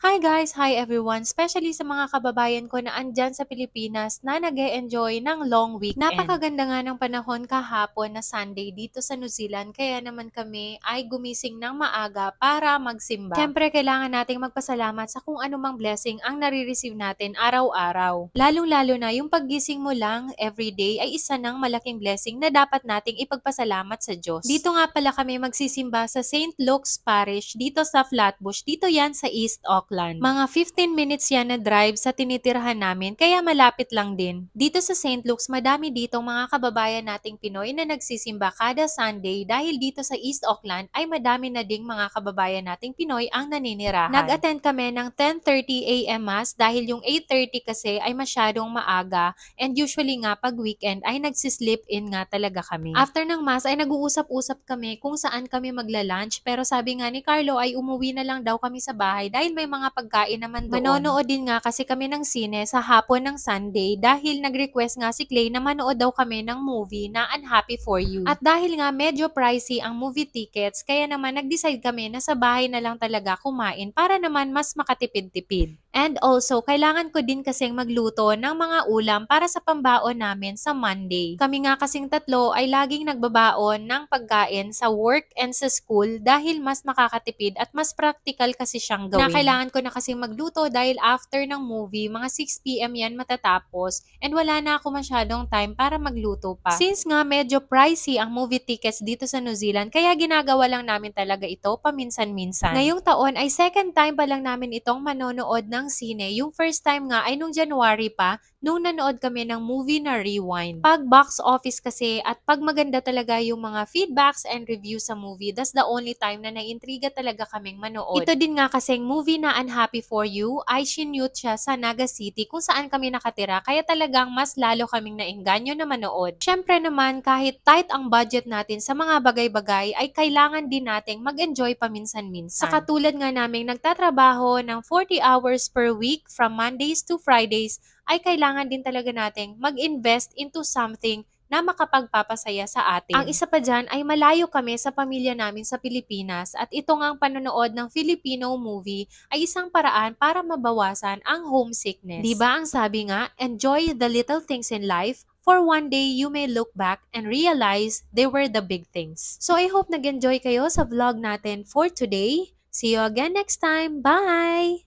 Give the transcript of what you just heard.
Hi guys! Hi everyone! Especially sa mga kababayan ko na andyan sa Pilipinas na nag-e-enjoy ng long weekend. Napakaganda nga ng panahon kahapon na Sunday dito sa New Zealand kaya naman kami ay gumising ng maaga para magsimba. Siyempre kailangan nating magpasalamat sa kung anumang blessing ang nare-receive natin araw-araw. Lalong-lalo na yung paggising mo lang everyday ay isa ng malaking blessing na dapat nating ipagpasalamat sa Diyos. Dito nga pala kami magsisimba sa St. Luke's Parish dito sa Flatbush. Dito yan sa East Auckland. Mga 15 minutes yan na drive sa tinitirhan namin kaya malapit lang din. Dito sa St. Luke's madami ditong mga kababayan nating Pinoy na nagsisimba kada Sunday dahil dito sa East Auckland ay madami na ding mga kababayan nating Pinoy ang naninirahan. Nag-attend kami ng 10:30 AM Mass dahil yung 8:30 kasi ay masyadong maaga and usually nga pag weekend ay nagsisleep in nga talaga kami. After ng Mass ay nag-uusap-usap kami kung saan kami magla-lunch pero sabi nga ni Carlo ay umuwi na lang daw kami sa bahay dahil may mga pagkain naman doon. Manonood din nga kasi kami ng sine sa hapon ng Sunday dahil nag-request nga si Clay na manood daw kami ng movie na Unhappy For You. At dahil nga medyo pricey ang movie tickets, kaya naman nag-decide kami na sa bahay na lang talaga kumain para naman mas makatipid-tipid. And also, kailangan ko din kasing magluto ng mga ulam para sa pambaon namin sa Monday. Kami nga kasing tatlo ay laging nagbabaon ng pagkain sa work and sa school dahil mas makakatipid at mas practical kasi siyang gawin. Na kailangan ko na kasing magluto dahil after ng movie, mga 6 PM yan matatapos and wala na ako masyadong time para magluto pa. Since nga medyo pricey ang movie tickets dito sa New Zealand, kaya ginagawa lang namin talaga ito paminsan-minsan. Ngayong taon ay second time pa lang namin itong manonood ng sine. Yung first time nga ay nung January pa, nung nanood kami ng movie na Rewind. Pag box office kasi at pag maganda talaga yung mga feedbacks and reviews sa movie, that's the only time na naiintriga talaga kaming manood. Ito din nga kasing movie na Unhappy For You ay sinute siya sa Naga City kung saan kami nakatira kaya talagang mas lalo kaming naengganyo na manood. Syempre naman kahit tight ang budget natin sa mga bagay-bagay ay kailangan din nating mag-enjoy paminsan-minsan. Sa katulad nga naming nagtatrabaho ng 40 hours per week from Mondays to Fridays ay kailangan din talaga nating mag-invest into something na makapagpapasaya sa atin. Ang isa pa dyan ay malayo kami sa pamilya namin sa Pilipinas at ito nga ang panonood ng Filipino movie ay isang paraan para mabawasan ang homesickness. Diba ang sabi nga, enjoy the little things in life for one day you may look back and realize they were the big things. So I hope nag-enjoy kayo sa vlog natin for today. See you again next time. Bye!